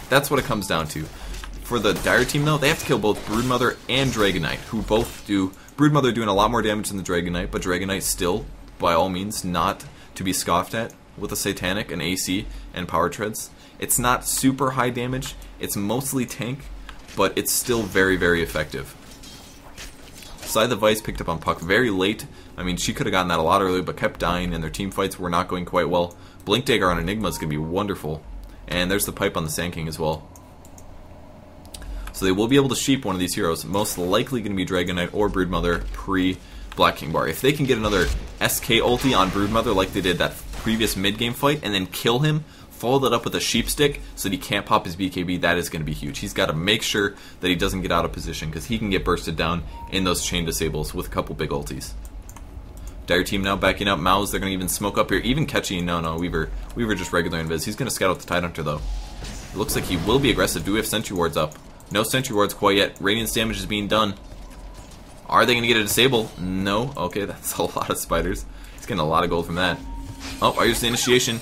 That's what it comes down to. For the Dire team, though, they have to kill both Broodmother and Dragon Knight, who both do... Broodmother doing a lot more damage than the Dragon Knight, but Dragon Knight still, by all means, not to be scoffed at with a Satanic, an AC, and Power Treads. It's not super high damage, it's mostly tank, but it's still very, very effective. Scythe of Vice picked up on Puck very late. I mean, she could have gotten that a lot earlier, but kept dying, and their team fights were not going quite well. Blink Dagger on Enigma is going to be wonderful. And there's the pipe on the Sand King as well. So they will be able to sheep one of these heroes. Most likely going to be Dragon Knight or Broodmother pre-Black King Bar. If they can get another SK ulti on Broodmother like they did that previous mid-game fight, and then kill him, follow that up with a sheep stick so that he can't pop his BKB, that is going to be huge. He's got to make sure that he doesn't get out of position, because he can get bursted down in those chain disables with a couple big ultis. Dire team now backing up mouz. They're going to even smoke up here. Even catching, no, Weaver just regular invis. He's going to scout out the Tidehunter though. It looks like he will be aggressive. Do we have sentry wards up? No sentry wards quite yet. Radiance damage is being done. Are they going to get a disable? No. Okay, that's a lot of spiders. He's getting a lot of gold from that. Oh, here's the initiation.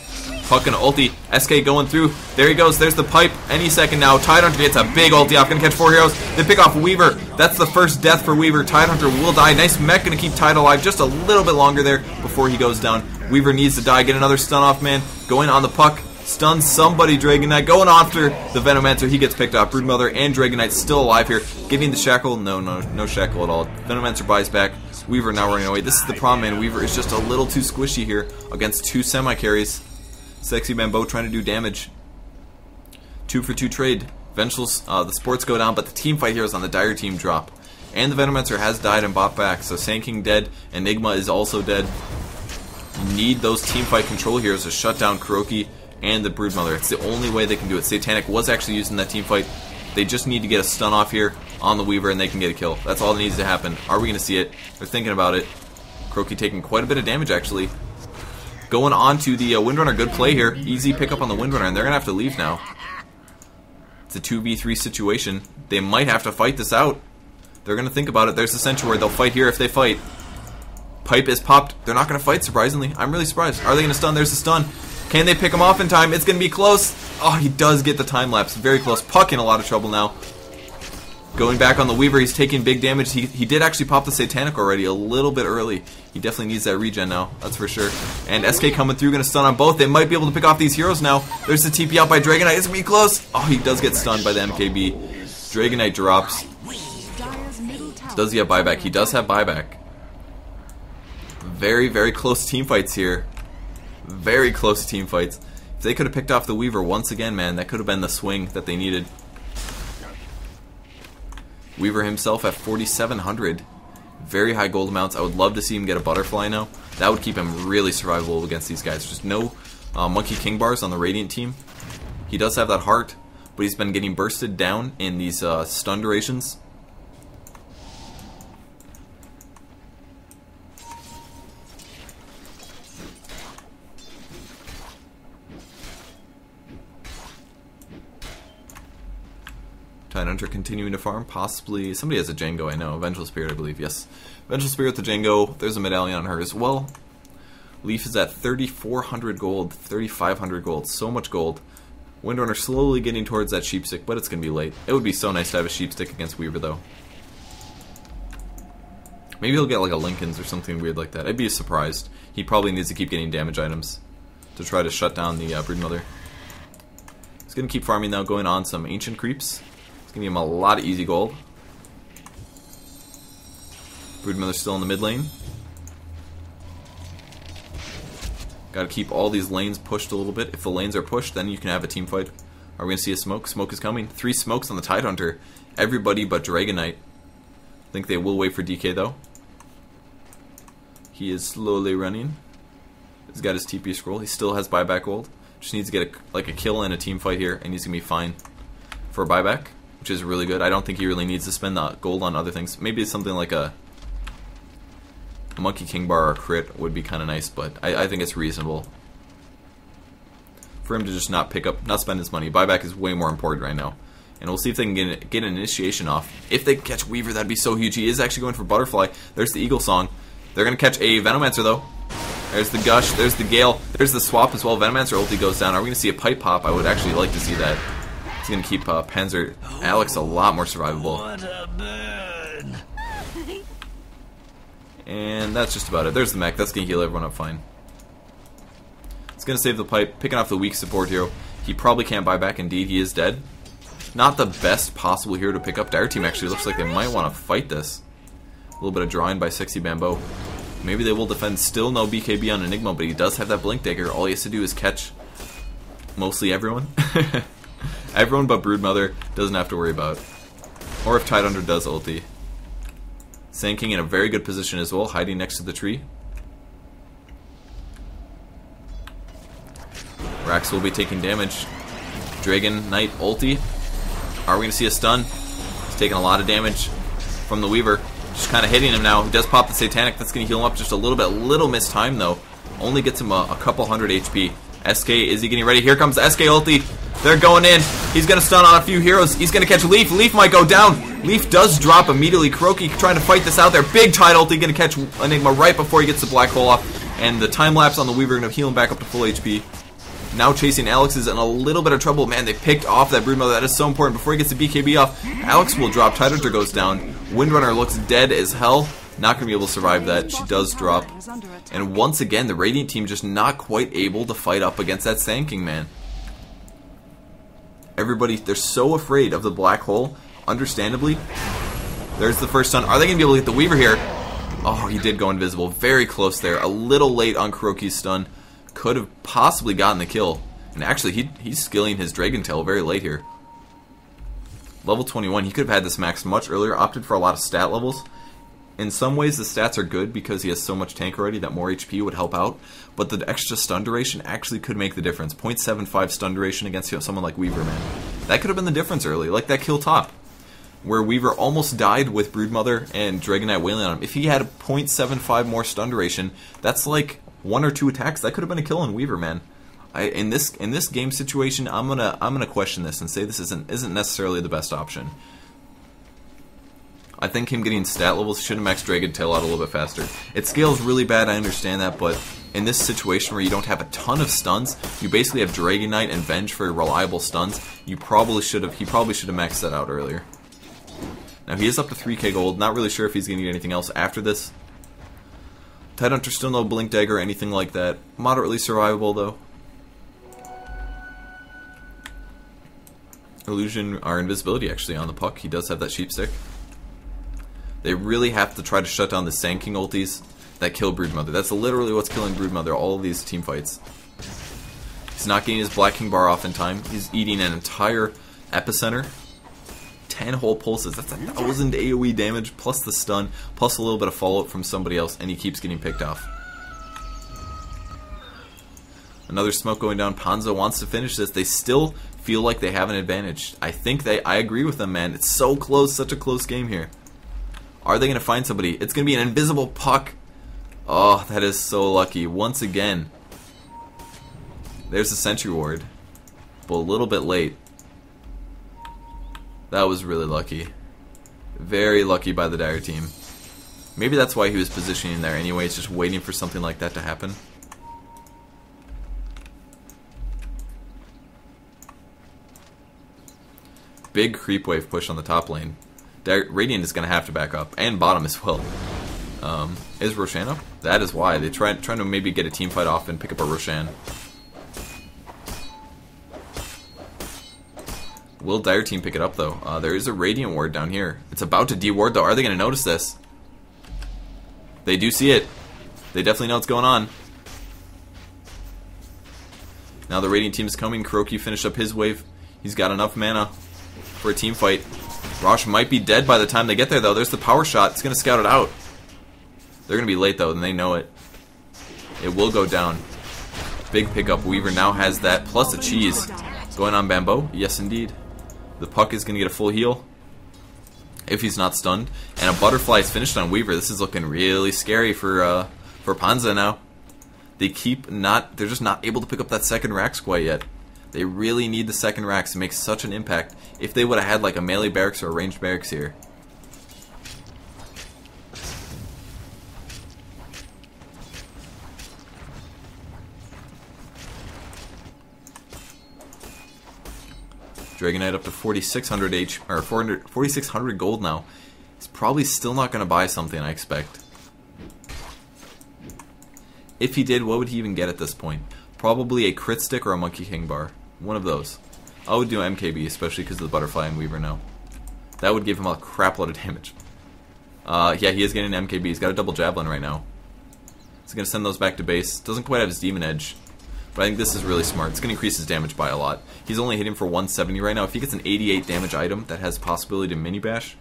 Puck and ulti. SK going through. There he goes. There's the pipe. Any second now. Tidehunter gets a big ulti off. Gonna catch 4 heroes. They pick off Weaver. That's the first death for Weaver. Tidehunter will die. Nice mech. Gonna keep Tide alive just a little bit longer there before he goes down. Weaver needs to die. Get another stun off, man. Going on the Puck. Stun somebody, Dragon Knight. Going after the Venomancer. He gets picked off. Broodmother and Dragon Knight still alive here. Giving the shackle. No shackle at all. Venomancer buys back. Weaver now running away. This is the problem, man. Weaver is just a little too squishy here against 2 semi-carries. Sexy Bamboo trying to do damage. 2 for 2 trade. Vengeful's, the sports go down, but the team fight heroes on the Dire team drop. And the Venomancer has died and bought back, so Sand King dead. Enigma is also dead. You need those team fight control heroes to shut down Kuroki and the Broodmother. It's the only way they can do it. Satanic was actually used in that team fight. They just need to get a stun off here on the Weaver and they can get a kill. That's all that needs to happen. Are we going to see it? They're thinking about it. Kuroki taking quite a bit of damage actually. Going on to the Windrunner. Good play here. Easy pickup on the Windrunner, and they're going to have to leave now. It's a 2v3 situation. They might have to fight this out. They're going to think about it. There's the Sentry Ward. They'll fight here if they fight. Pipe is popped. They're not going to fight, surprisingly. I'm really surprised. Are they going to stun? There's the stun. Can they pick him off in time? It's going to be close. Oh, he does get the time lapse. Very close. Puck in a lot of trouble now. Going back on the Weaver, he's taking big damage. He did actually pop the Satanic already a little bit early. He definitely needs that regen now, that's for sure. And SK coming through, going to stun on both. They might be able to pick off these heroes now. There's the TP out by Dragon Knight. It's going to be close. Oh, he does get stunned by the MKB. Dragon Knight drops. Does he have buyback? He does have buyback. Very, very close team fights here. Very close team fights. If they could have picked off the Weaver once again, man, that could have been the swing that they needed. Weaver himself at 4,700. Very high gold amounts. I would love to see him get a butterfly now. That would keep him really survivable against these guys. Just no Monkey King bars on the Radiant team. He does have that heart, but he's been getting bursted down in these stun durations. Tidehunter continuing to farm, possibly. Somebody has a Django, I know. Vengeful Spirit, I believe, yes. Vengeful Spirit, the Django. There's a medallion on her as well. Leaf is at 3,400 gold, 3,500 gold. So much gold. Windrunner slowly getting towards that Sheepstick, but it's going to be late. It would be so nice to have a Sheepstick against Weaver, though. Maybe he'll get like a Lincoln's or something weird like that. I'd be surprised. He probably needs to keep getting damage items to try to shut down the Broodmother. He's going to keep farming now, going on some Ancient Creeps. Give him a lot of easy gold. Broodmother's still in the mid lane. Gotta keep all these lanes pushed a little bit. If the lanes are pushed, then you can have a team fight. Are we gonna see a smoke? Smoke is coming. 3 smokes on the Tidehunter. Everybody but Dragon Knight. I think they will wait for DK though. He is slowly running. He's got his TP scroll. He still has buyback gold. Just needs to get a kill in a team fight here, and he's gonna be fine for a buyback, which is really good. I don't think he really needs to spend the gold on other things. Maybe it's something like a Monkey King bar or a crit would be kind of nice, but I think it's reasonable for him to just not spend his money. Buyback is way more important right now. And we'll see if they can get an initiation off. If they catch Weaver, that'd be so huge. He is actually going for Butterfly. There's the Eagle Song. They're going to catch a Venomancer, though. There's the Gush. There's the Gale. There's the swap as well. Venomancer ulti goes down. Are we going to see a pipe pop? I would actually like to see that. It's going to keep Panzer Alex a lot more survivable. What a burn! And that's just about it. There's the mech. That's going to heal everyone up fine. It's going to save the pipe, picking off the weak support hero. He probably can't buy back. Indeed, he is dead. Not the best possible hero to pick up. Dire team actually looks like they might want to fight this. A little bit of drawing by Sexy Bamboo. Maybe they will defend. Still no BKB on Enigma, but he does have that Blink Dagger. All he has to do is catch mostly everyone. Everyone but Broodmother doesn't have to worry about. Or if Tidehunter does ulti. Sand King in a very good position as well, hiding next to the tree. Rax will be taking damage. Dragon Knight ulti. Are we going to see a stun? He's taking a lot of damage from the Weaver. Just kind of hitting him now. He does pop the Satanic. That's going to heal him up just a little bit. Little missed time though. Only gets him a couple hundred HP. SK, is he getting ready? Here comes the SK ulti. They're going in. He's going to stun on a few heroes. He's going to catch Leaf. Leaf might go down. Leaf does drop immediately. Kuroki trying to fight this out there. Big Tide ulti. Going to catch Enigma right before he gets the black hole off. And the time lapse on the Weaver going to heal him back up to full HP. Now chasing Alex is in a little bit of trouble. Man, they picked off that Broodmother. That is so important. Before he gets the BKB off, Alex will drop. Tidehunter goes down. Windrunner looks dead as hell. Not going to be able to survive that. She does drop. And once again, the Radiant team just not quite able to fight up against that Sand King, man. Everybody, they're so afraid of the black hole. Understandably. There's the first stun. Are they going to be able to get the Weaver here? Oh, he did go invisible. Very close there. A little late on Kuroki's stun. Could have possibly gotten the kill. And actually, he's skilling his Dragon Tail very late here. Level 21. He could have had this maxed much earlier. Opted for a lot of stat levels. In some ways, the stats are good because he has so much tank already that more HP would help out. But the extra stun duration actually could make the difference. 0.75 stun duration against someone like Weaver, man. That could have been the difference early. Like that kill top. Where Weaver almost died with Broodmother and Dragon Knight wailing on him. If he had a 0.75 more stun duration, that's like 1 or 2 attacks. That could have been a kill on Weaver, man. In this game situation, I'm gonna question this and say this isn't necessarily the best option. I think him getting stat levels should have maxed Dragon Tail out a little bit faster. It scales really bad, I understand that, but in this situation where you don't have a ton of stuns, you basically have Dragon Knight and Venge for reliable stuns. He probably should have maxed that out earlier. Now he is up to 3k gold. Not really sure if he's gonna get anything else after this. Tidehunter still no Blink Dagger or anything like that. Moderately survivable though. Illusion or invisibility actually on the puck. He does have that sheep stick. They really have to try to shut down the Sand King ultis that kill Broodmother. That's literally what's killing Broodmother, all of these team fights. He's not getting his Black King bar off in time. He's eating an entire epicenter. 10 whole pulses. That's 1,000 AoE damage, plus the stun, plus a little bit of follow-up from somebody else, and he keeps getting picked off. Another smoke going down. Panzer wants to finish this. They still feel like they have an advantage. I agree with them, man. It's so close, such a close game here. Are they going to find somebody? It's going to be an invisible puck. Oh, that is so lucky. Once again. There's the Sentry Ward. But a little bit late. That was really lucky. Very lucky by the Dire team. Maybe that's why he was positioning there anyways, just waiting for something like that to happen. Big creep wave push on the top lane. Radiant is going to have to back up, and bottom as well. Is Roshan up? That is why. They're trying to maybe get a team fight off and pick up a Roshan. Will Dire team pick it up though? There is a Radiant ward down here. It's about to de-ward though. Are they going to notice this? They do see it. They definitely know what's going on. Now the Radiant team is coming. Kuroki finished up his wave. He's got enough mana for a team fight. Rosh might be dead by the time they get there though. There's the power shot. It's going to scout it out. They're going to be late though, and they know it. It will go down. Big pickup. Weaver now has that, plus a cheese. Going on Bamboo? Yes indeed. The puck is going to get a full heal. If he's not stunned. And a butterfly is finished on Weaver. This is looking really scary for Panzer now. They're just not able to pick up that second Rax quite yet. They really need the second Rax to make such an impact. If they would have had like a melee barracks or a ranged barracks here. Dragon Knight up to 4,600 or 4,600 gold now. He's probably still not going to buy something, I expect. If he did, what would he even get at this point? Probably a crit stick or a Monkey King bar. One of those. I would do MKB, especially because of the Butterfly and Weaver now. That would give him a crap load of damage. Yeah, he is getting an MKB. He's got a double Javelin right now. He's going to send those back to base. Doesn't quite have his Demon Edge. But I think this is really smart. It's going to increase his damage by a lot. He's only hitting for 170 right now. If he gets an 88 damage item that has possibility to mini bash,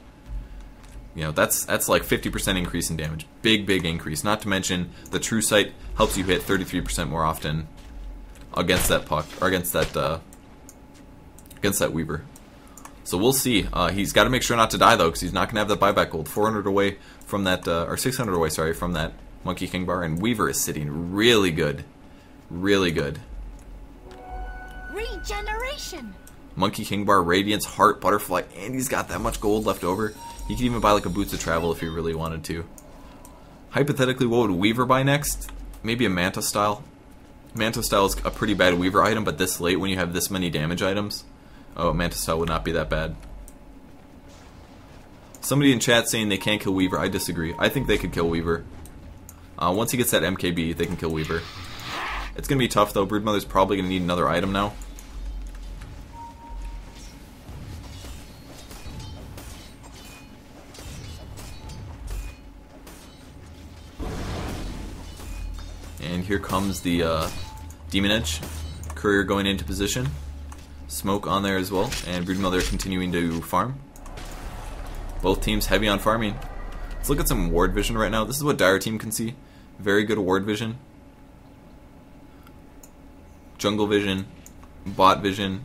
you know, that's like 50% increase in damage. Big increase. Not to mention the True Sight helps you hit 33% more often against that puck or against that Weaver. So we'll see. He's got to make sure not to die though, because he's not going to have that buyback gold. 400 away from that, or 600 away, sorry, from that Monkey King bar, and Weaver is sitting really good. Really good. Regeneration. Monkey King bar, Radiance, Heart, Butterfly, and he's got that much gold left over. He could even buy like a Boots of Travel if he really wanted to. Hypothetically, what would Weaver buy next? Maybe a Manta Style. Manta Style is a pretty bad Weaver item, but this late when you have this many damage items, oh, Manta Style would not be that bad. Somebody in chat saying they can't kill Weaver. I disagree. I think they could kill Weaver. Once he gets that MKB, they can kill Weaver. It's going to be tough, though. Broodmother's probably going to need another item now. And here comes the Demon Edge. Courier going into position. Smoke on there as well. And Broodmother continuing to farm. Both teams heavy on farming. Let's look at some ward vision right now. This is what Dire Team can see. Very good ward vision. Jungle vision, bot vision,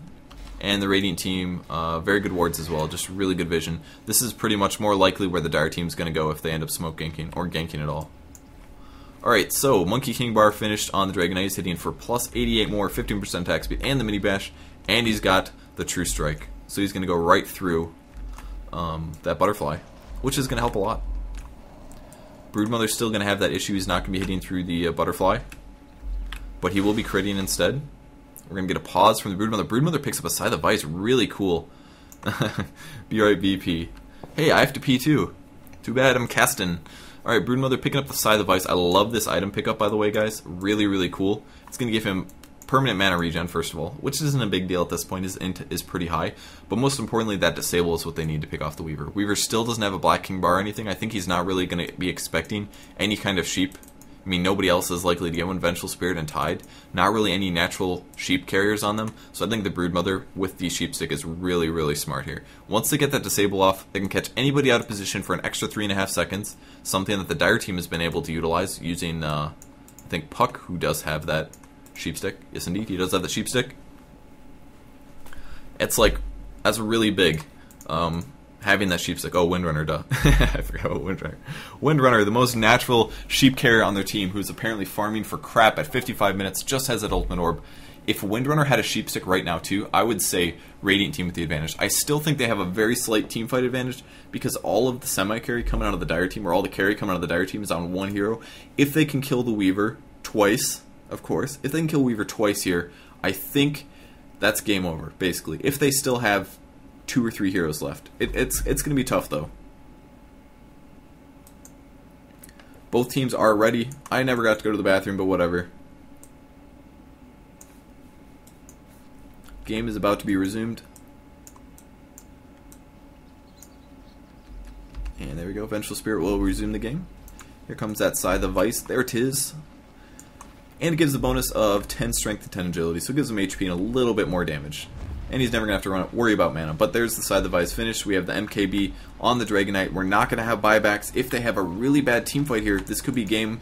and the Radiant team, very good wards as well, just really good vision. This is pretty much more likely where the Dire team's going to go if they end up smoke ganking, or ganking at all. Alright, so Monkey King bar finished on the Dragon Knight. He's hitting for plus 88 more, 15% attack speed, and the mini bash, and he's got the True Strike. So he's going to go right through that Butterfly, which is going to help a lot. Broodmother's still going to have that issue. He's not going to be hitting through the Butterfly. But he will be critting instead. We're going to get a pause from the Broodmother. Broodmother picks up a Scythe of Vice. Really cool. Be right, BP. Hey, I have to pee too. Too bad, I'm casting. Alright, Broodmother picking up the Scythe of Vice. I love this item pickup, by the way, guys. Really cool. It's going to give him permanent mana regen, first of all, which isn't a big deal at this point. His int is pretty high. But most importantly, that disable is what they need to pick off the Weaver. Weaver still doesn't have a Black King bar or anything. I think he's not really going to be expecting any kind of sheep. I mean, nobody else is likely to get one. Vengeful Spirit and Tide. Not really any natural sheep carriers on them. So I think the Broodmother with the Sheep Stick is really smart here. Once they get that disable off, they can catch anybody out of position for an extra 3.5 seconds. Something that the Dire team has been able to utilize using, I think, Puck, who does have that Sheep Stick. Yes, indeed, he does have the Sheep Stick. It's like, that's really big. Having that sheep stick. Oh, Windrunner, duh. I forgot about Windrunner. Windrunner, the most natural sheep carrier on their team, who's apparently farming for crap at 55 minutes, just has that ultimate orb. If Windrunner had a sheep stick right now too, I would say Radiant team with the advantage. I still think they have a very slight team fight advantage because all of the semi-carry coming out of the Dire team, or all the carry coming out of the Dire team, is on one hero. If they can kill the Weaver twice, of course, if they can kill Weaver twice here, I think that's game over, basically. If they still have 2 or 3 heroes left. It's going to be tough, though. Both teams are ready. I never got to go to the bathroom, but whatever. Game is about to be resumed. And there we go. Vengeful Spirit will resume the game. Here comes that Scythe of Vice. There it is. And it gives a bonus of 10 strength and 10 agility, so it gives him HP and a little bit more damage. And he's never going to have to worry about mana. But there's the Scythe of Vice finished. We have the MKB on the Dragon Knight. We're not going to have buybacks. If they have a really bad team fight here, this could be game.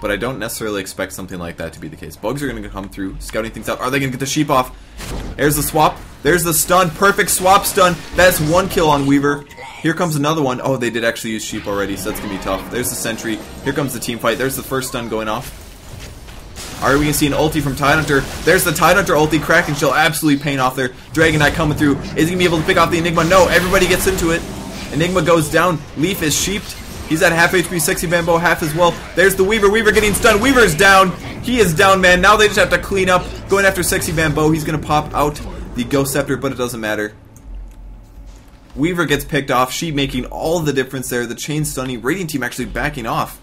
But I don't necessarily expect something like that to be the case. Bugs are going to come through, scouting things out. Are they going to get the sheep off? There's the swap. There's the stun. Perfect swap stun. That's 1 kill on Weaver. Here comes another one. Oh, they did actually use sheep already, so that's going to be tough. There's the sentry. Here comes the team fight. There's the first stun going off. Are we going to see an ulti from Tidehunter? There's the Tidehunter ulti. Kraken Shell absolutely paying off there. Dragon Knight coming through. Is he going to be able to pick off the Enigma? No, everybody gets into it. Enigma goes down. Leaf is sheeped. He's at half HP. Sexy Bamboo half as well. There's the Weaver. Weaver getting stunned. Weaver's down. He is down, man. Now they just have to clean up. Going after Sexy Bamboo. He's going to pop out the Ghost Scepter, but it doesn't matter. Weaver gets picked off, she making all the difference there. The chain stunning, Radiant team actually backing off.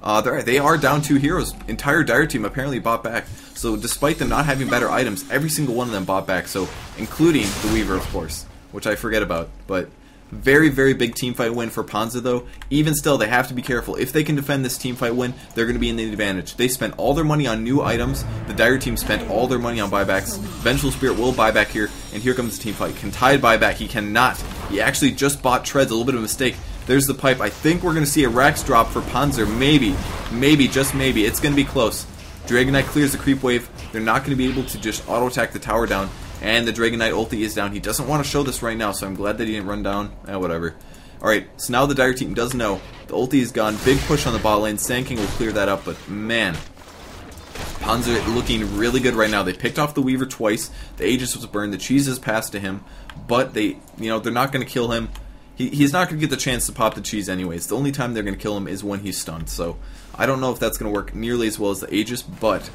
They are down 2 heroes. Entire Dire team apparently bought back. So despite them not having better items, every single one of them bought back. So including the Weaver, of course, which I forget about. But very, very big teamfight win for Panzer, though. Even still, they have to be careful. If they can defend this teamfight win, they're going to be in the advantage. They spent all their money on new items. The Dire team spent all their money on buybacks. Vengeful Spirit will buy back here, and here comes the teamfight. Can Tide buy back? He cannot. He actually just bought Treads, a little bit of a mistake. There's the pipe. I think we're going to see a Rax drop for Panzer. Maybe. Maybe, just maybe. It's going to be close. Dragon Knight clears the creep wave. They're not going to be able to just auto-attack the tower down. And the Dragon Knight ulti is down. He doesn't want to show this right now, so I'm glad that he didn't run down. Whatever. Alright, so now the Dire team does know. The ulti is gone. Big push on the bot lane. Sand King will clear that up, but man. Panzer looking really good right now. They picked off the Weaver twice. The Aegis was burned. The cheese is passed to him. But they're not going to kill him. He's not going to get the chance to pop the cheese anyways. The only time they're going to kill him is when he's stunned. So I don't know if that's going to work nearly as well as the Aegis, but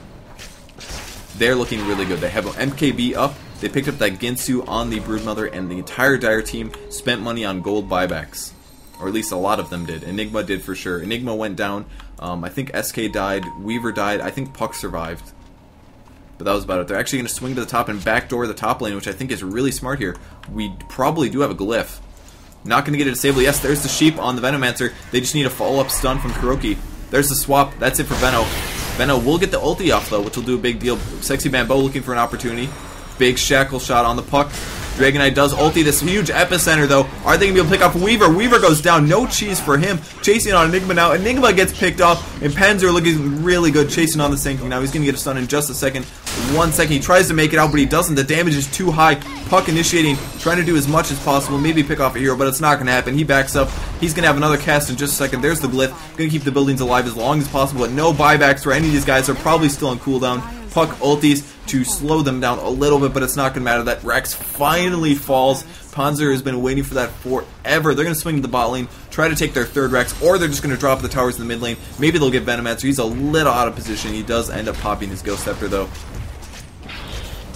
they're looking really good. They have an MKB up. They picked up that Ginsu on the Broodmother, and the entire Dire team spent money on gold buybacks. Or at least a lot of them did. Enigma did for sure. Enigma went down. I think SK died. Weaver died. I think Puck survived. But that was about it. They're actually going to swing to the top and backdoor the top lane, which I think is really smart here. We probably do have a glyph. Not going to get it disabled. Yes, there's the sheep on the Venomancer. They just need a follow-up stun from Kuroki. There's the swap. That's it for Veno. Veno will get the ulti off, though, which will do a big deal. Sexy Bambo looking for an opportunity. Big shackle shot on the Puck. Dragon Knight does ulti this huge epicenter, though. Are they going to be able to pick off Weaver? Weaver goes down. No cheese for him. Chasing on Enigma now. Enigma gets picked off. And Panzer looking really good. Chasing on the Sand King now. He's going to get a stun in just a second. 1 second. He tries to make it out, but he doesn't. The damage is too high. Puck initiating. Trying to do as much as possible. Maybe pick off a hero, but it's not going to happen. He backs up. He's going to have another cast in just a second. There's the glyph. Going to keep the buildings alive as long as possible. But no buybacks for any of these guys. They're probably still on cooldown. Puck ultis to slow them down a little bit, but it's not going to matter. That Rex finally falls. Panzer has been waiting for that forever. They're going to swing to the bot lane, try to take their third Rex, or they're just going to drop the towers in the mid lane. Maybe they'll get Venomancer. He's a little out of position. He does end up popping his Ghost Scepter, though.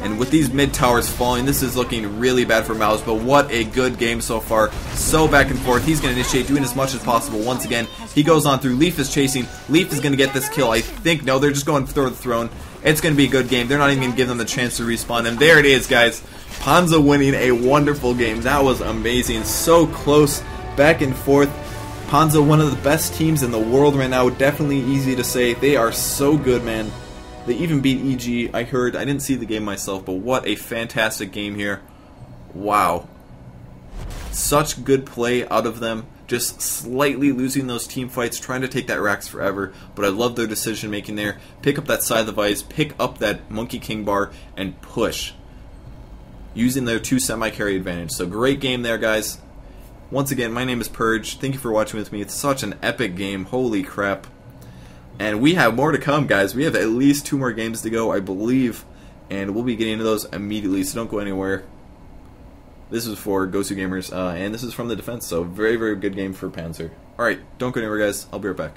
And with these mid towers falling, this is looking really bad for Mouz, but what a good game so far. So back and forth. He's going to initiate, doing as much as possible. Once again, he goes on through. Leaf is chasing. Leaf is going to get this kill, I think. No, they're just going to throw the throne. It's going to be a good game. They're not even going to give them the chance to respawn. And there it is, guys. Panzer winning a wonderful game. That was amazing. So close, back and forth. Panzer, one of the best teams in the world right now. Definitely easy to say. They are so good, man. They even beat EG. I heard. I didn't see the game myself, but what a fantastic game here. Wow. Such good play out of them. Just slightly losing those team fights, trying to take that Rax forever, but I love their decision making there. Pick up that Side of the Vice, pick up that Monkey King bar, and push. Using their 2 semi-carry advantage. So great game there, guys. Once again, my name is Purge. Thank you for watching with me. It's such an epic game. Holy crap. And we have more to come, guys. We have at least 2 more games to go, I believe. And we'll be getting into those immediately, so don't go anywhere. This is for Gosu Gamers, and this is from the defense, so very, very good game for Panzer. Alright, don't go anywhere, guys. I'll be right back.